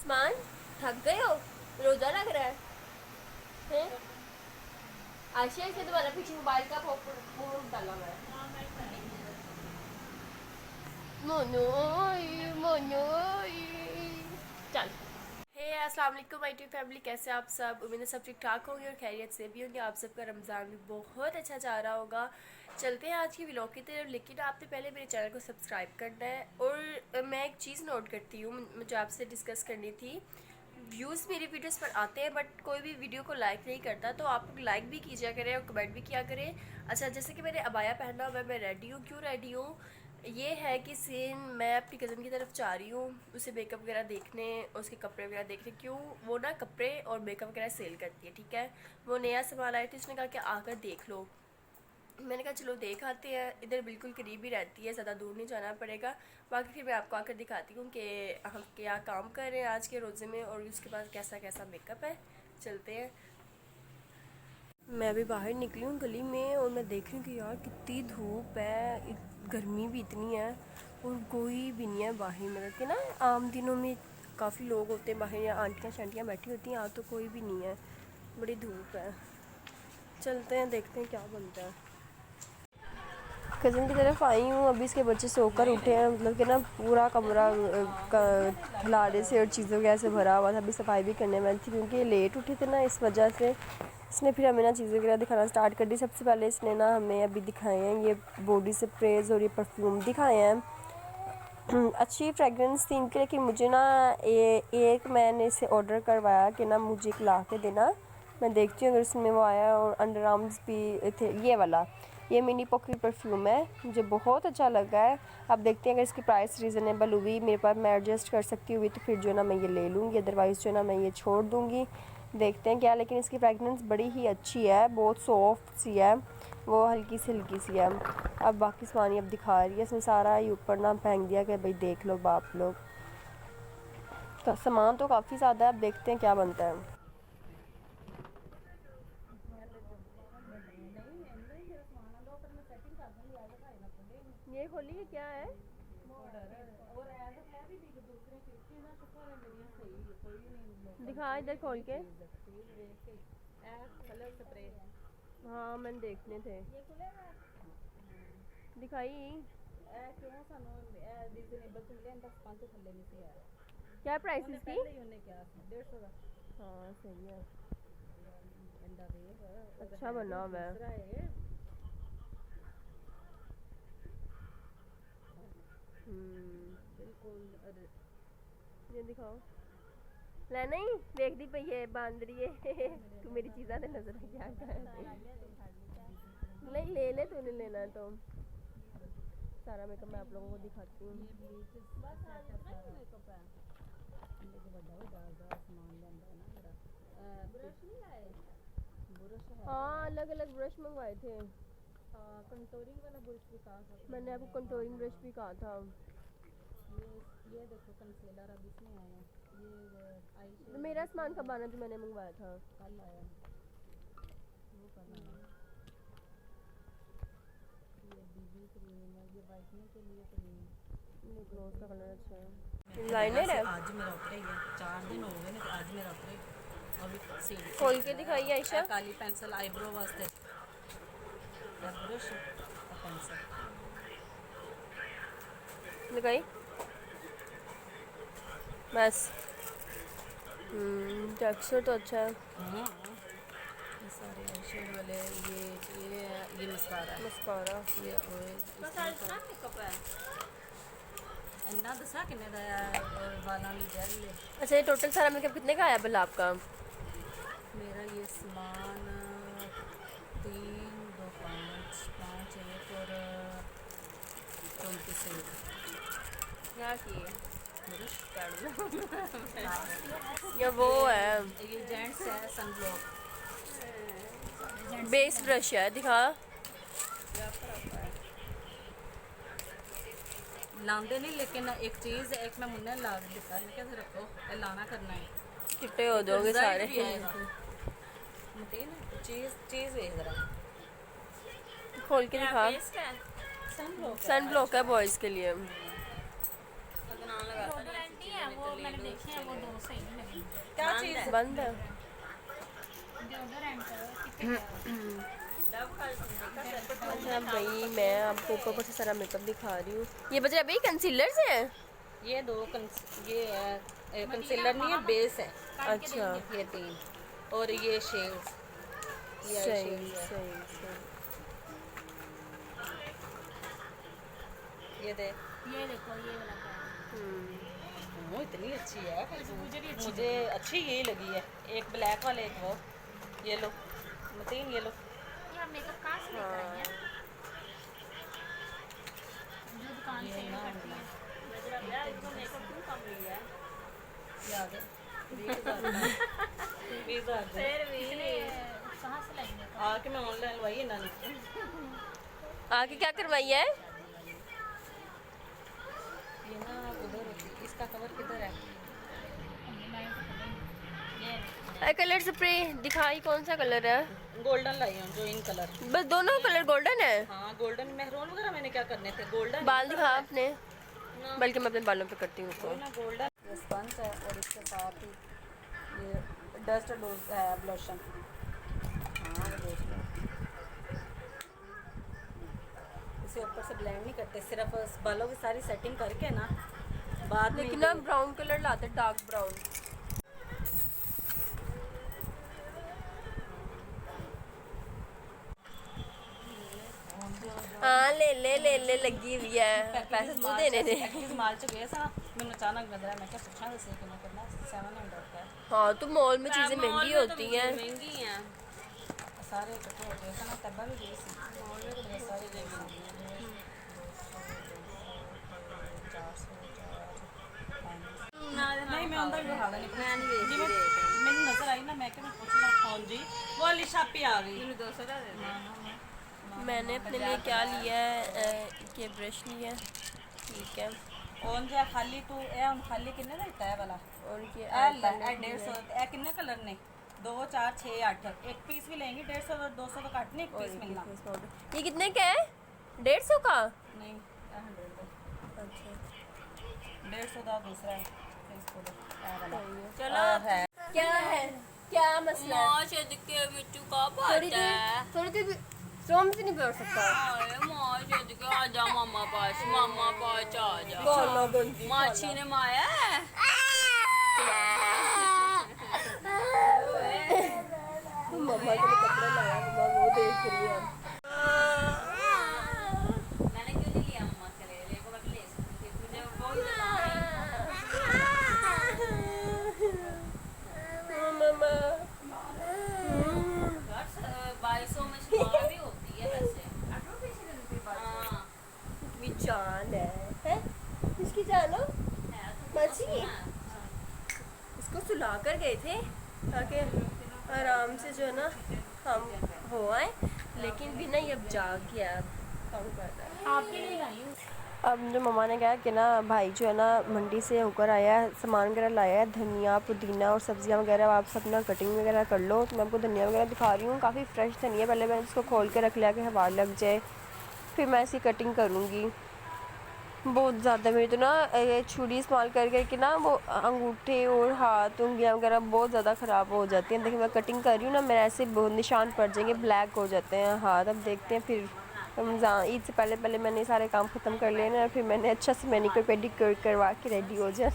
आसमान थक गए हो, रोजा लग रहा है? आशिया से तुम्हारा पीछे मोबाइल का फोन डाला हुआ है। मोनो मोनो चल। हे अस्सलाम वालेकुम माय टू फैमिली, कैसे आप सब? उम्मीद है सब ठीक ठाक होंगे और खैरियत से भी होंगे। आप सबका रमज़ान भी बहुत अच्छा जा रहा होगा। चलते हैं आज की व्लॉग की तरफ, लेकिन आपने पहले मेरे चैनल को सब्सक्राइब करना है। और मैं एक चीज़ नोट करती हूँ, मुझे आपसे डिस्कस करनी थी। व्यूज़ मेरी वीडियोस पर आते हैं बट कोई भी वीडियो को लाइक नहीं करता, तो आप लोग लाइक भी कीजिए करें और कमेंट भी किया करें। अच्छा, जैसे कि मैंने अबाया पहना हुआ, मैं रेडी हूँ। क्यों रेडी हूँ? ये है कि सीन मैं अपनी कज़न की तरफ जा रही हूँ, उसे मेकअप वगैरह देखने, उसके कपड़े वगैरह देखने। क्यों? वो ना कपड़े और मेकअप वगैरह सेल करती है, ठीक है। वो नया सामान आई थी, उसने कहा कि आकर देख लो। मैंने कहा चलो देख आते हैं, इधर बिल्कुल करीब ही रहती है, ज़्यादा दूर नहीं जाना पड़ेगा। बाकी फिर मैं आपको आकर दिखाती हूँ कि हम क्या काम कर रहे हैं आज के रोज़े में और उसके बाद कैसा कैसा मेकअप है। चलते हैं। मैं भी बाहर निकली हूँ गली में और मैं देख रही हूँ कि यार कितनी धूप है, गर्मी भी इतनी है और कोई भी नहीं है बाहर। मतलब कि ना आम दिनों में काफ़ी लोग होते हैं बाहर, या आंटियाँ शांटियाँ बैठी होती हैं, आज तो कोई भी नहीं है, बड़ी धूप है। चलते हैं, देखते हैं क्या बनता है। कज़न की तरफ आई हूँ, अभी इसके बच्चे सोकर उठे हैं, मतलब कि ना पूरा कमरा लाड़े से और चीज़ों वगैरह से भरा हुआ था। अभी सफाई भी करने वाली थी क्योंकि लेट उठे थे ना, इस वजह से इसने फिर हमें ना चीज़ें वगैरह दिखाना स्टार्ट कर दी। सबसे पहले इसने ना हमें अभी दिखाए हैं ये बॉडी स्प्रेज और ये परफ्यूम दिखाए हैं। अच्छी फ्रेगरेंस थी इनकी, लेकिन मुझे ना एक मैंने इसे ऑर्डर करवाया कि ना मुझे एक ला के देना, मैं देखती हूँ अगर इसमें वो आया। और अंडर आर्म्स भी थे, ये वाला, ये मिनी पॉकेट परफ्यूम है, मुझे बहुत अच्छा लगा है। अब देखते हैं अगर इसकी प्राइस रीज़नेबल हुई मेरे पास, मैं एडजस्ट कर सकती हुई, तो फिर जो है ना मैं ये ले लूँगी, अदरवाइज़ जो है ना मैं ये छोड़ दूँगी। देखते हैं क्या। लेकिन इसकी फ्रेगरेंस बड़ी ही अच्छी है, बहुत सॉफ्ट सी है, वो हल्की सी है। अब बाकी सामान ही अब दिखा रही है, इसमें सारा ही ऊपर ना फेंक दिया कि भाई देख लो बाप लोग। तो सामान तो काफ़ी ज़्यादा है, अब देखते हैं क्या बनता है। ये खोलिए, क्या है? दिखा इधर खोल के। हाँ मैंने देखने थे, दिखाई। क्या प्राइस इसकी? हाँ सही है, अच्छा बना हुआ है। ये दिखाओ। लेना ही देख दी पई है बांदरी है तू मेरी चीज़ा ने नजर क्या नहीं ले ले, तूने लेना है तो सारा मेकअप मैं आप लोगों को दिखाती हूँ। हाँ अलग अलग ब्रश मंगवाए थे, कंटोरिंग वाला ब्रश भी कहा था मैंने, आपको कंटोरिंग ब्रश भी कहा था। ये देखो कंसीलर अब इसमें आया, ये आई मेरा सामान कब आना जो मैंने मंगवाया था? कल आया, वो कल आया। ये बीबी क्रीम है, ये वाइटनिंग के लिए क्रीम, ये ग्लोस का कलर अच्छा है। लाइनर है, आज मेरा उतरा ही है, 4 दिन हो गए ना, आज मेरा उतरा ही। अभी सील खोल के दिखाइए आयशा। काली पेंसिल आईब्रो वास्ते, ब्रश पेंसिल दिखाई बस। टेक्सचर तो अच्छा है। ये सारे शेड वाले, ये मस्कारा ये इन्ना दसा किन्ने दा वाला ली जेल। अच्छा, ये टोटल सारा मेकअप कितने का आया भला आपका? मेरा ये सामान 3 2 5 5 1 और 34 क्या की ये वो है, ये जेंट्स है सनब्लॉक बेस ब्रश है, दिखा। लांदे नहीं, लेकिन एक चीज एक मैं मुन्ने ला दिता, मैं क्या रखो लाना करना है, चिट्टे हो जाओगे सारे। चीज चीज जरा खोल के दिखा। सन ब्लॉक है बॉयज के लिए। हैं वो मैंने देखे हैं, वो दो सही नहीं लगे। क्या चीज़ बंद है। डिओडोरेंट कितने अच्छा भाई मैं आपको ऊपर ऊपर से सारा मेकअप दिखा रही हूँ। ये बच्चे अभी कंसीलर से है। ये कंसीलर नहीं है, बेस है। अच्छा ये 3 और ये शेड्स, ये आई सही शेड्स है। सही सही। ये दे, ये देखो ये वाला ब्रांड वो इतनी अच्छी है। मुझे भी अच्छी मुझे अच्छी यही लगी है। एक ब्लैक वाले, एक वो। ये लो मतीन, ये लो। ये आप मेकअप कहाँ से लेकर आई हैं? जो दुकान से ये करती है। याद है 20,000 कितने कहाँ से लाएंगे? आके मैं ऑनलाइन लवाई है ना। आगे क्या करवाई है? ये ना उधर होती, इसका कवर किधर है? कलर स्प्रे दिखाई, कौन सा कलर है? गोल्डन लाई हूँ, जो इन कलर। बस दोनों कलर गोल्डन है। हाँ गोल्डन, मेहरून वगैरह मैंने क्या करने थे, गोल्डन। बाल दिखा आपने, बल्कि मैं अपने बालों पे करती हूँ उसको। ना गोल्डन ये स्पंज है, और इसके साथ ही ये डस्ट ब्लोशन। हाँ वो देख लो। इसे ऊपर से ब्लेंड नहीं करते, सिर्फ बालों की सारी सेटिंग करके ना बाद में। लेकिन ना ब्राउन कलर लाते, डार्क ब्राउन। हाँ ले ले ले ले लगी हुई है, पैसे तू देने ने। माल च गए सा, मैंने अचानक नजर आया, मैं क्या पूछा वैसे कितना करना, 700 का है। हाँ तो मॉल में चीजें महंगी होती हैं। महंगी हैं सारे इकट्ठे हो गए थे ना, तब्बा भी गई सी मॉल में, तो सारी जगह महंगी हैं। 400 नहीं मैं अंदर भी हाल नहीं मैंने नजर आई ना, मैं क्या पूछना कौन जी वो वाली छापी आ गई। 200 दे दे। मैंने अपने लिए क्या लिया है, ये ब्रश लिया है, ठीक है। कौन जा खाली तू ए हम खाली किन्ने दा दिता है वाला, और ये ए 150 ए किन्ने कलर ने 2 4 6 8 एक पीस भी लेंगे 150 और 200 तो काटने एक पीस मिलना। ये कितने का है? 150 का? नहीं 100 का। अच्छा 150 का दूसरा है, इसको दो ए वाला। चलो है क्या है, क्या मसला है? के बिट्टू का थोड़ी देर सोम से नहीं बैठ सकता। आजा मामा पास आजा। बोलो बंदी माछी ने माया है। मम्मा के लिए कपड़ा लाया, मम्मा वो देख रही है। मैंने क्यों नहीं लिया मम्मा के लिए, लेको मैं ले सकती थी, मुझे बहुत मम्मा 2200 में शुरुआत भी होती है वैसे। हाँ की जान है इसकी जानो माची। इसको सुला कर गए थे ताकि आराम से जो है ना हम हो आए, लेकिन भी नहीं अब जाग गया, अब काम कर रहा है। आपके लिए लाई हूँ। अब जो मम्मा ने कहा कि ना भाई जो है ना मंडी से होकर आया है, सामान वगैरह लाया है, धनिया पुदीना और सब्जियां वगैरह, आप सब ना कटिंग वगैरह कर लो। तो मैं आपको धनिया वगैरह दिखा रही हूँ, काफ़ी फ्रेश धनिया। पहले मैंने इसको खोल के रख लिया कि हवा लग जाए, फिर मैं इसकी कटिंग करूँगी। बहुत ज़्यादा मेरी तो ना ये छुरी इस्तेमाल कर करके ना वो अंगूठे और हाथ उंगलियाँ वगैरह बहुत ज़्यादा ख़राब हो जाती हैं। देखिए मैं कटिंग कर रही हूँ ना, मेरे ऐसे बहुत निशान पड़ जाएंगे, ब्लैक हो जाते हैं हाथ। अब देखते हैं, फिर रमज़ान ईद से पहले पहले मैंने सारे काम ख़त्म कर लेना है, फिर मैंने अच्छा से मैनिक्योर पेडिक्योर करवा के रेडी हो जाए।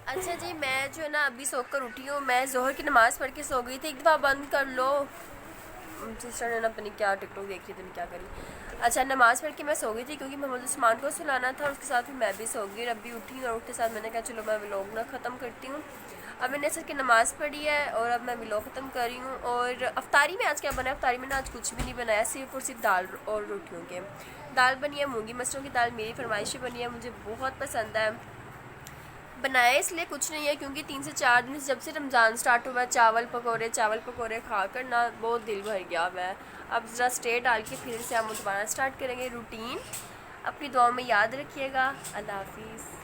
अच्छा जी, मैं जो है ना अभी सो कर उठी हूँ। मैं ज़ोहर की नमाज़ पढ़ के सो गई थी। एक दफ़ा बंद कर लो, सिस्टर ने ना अपनी क्या टिकटॉक देख रही थी, क्या करी। अच्छा नमाज़ पढ़ के मैं सो गई थी क्योंकि मोहम्मद उस्मान को सुलाना था और उसके साथ फिर मैं भी सो गई। और अभी उठी और उठते साथ मैंने कहा चलो मैं व्लॉग ना ख़त्म करती हूँ। अब मैंने सर की नमाज़ पढ़ी है और अब मैं व्लॉग ख़त्म कर रही हूँ। और अफ्तारी में आज क्या बना है? अफ्तारी में ना आज कुछ भी नहीं बनाया, सिर्फ और सिर्फ दाल और रोटियों के। दाल बनी है मूंगी मसरों की दाल, मेरी फरमाइश बनी है, मुझे बहुत पसंद है। बनाया इसलिए कुछ नहीं है क्योंकि 3 से 4 दिन जब से रमज़ान स्टार्ट हुआ चावल पकौड़े खा कर ना बहुत दिल भर गया हुआ है। अब ज़रा स्टे डाल के फिर से हम दोबारा स्टार्ट करेंगे रूटीन। अपनी दुआ में याद रखिएगा। अल्लाह हाफिज़।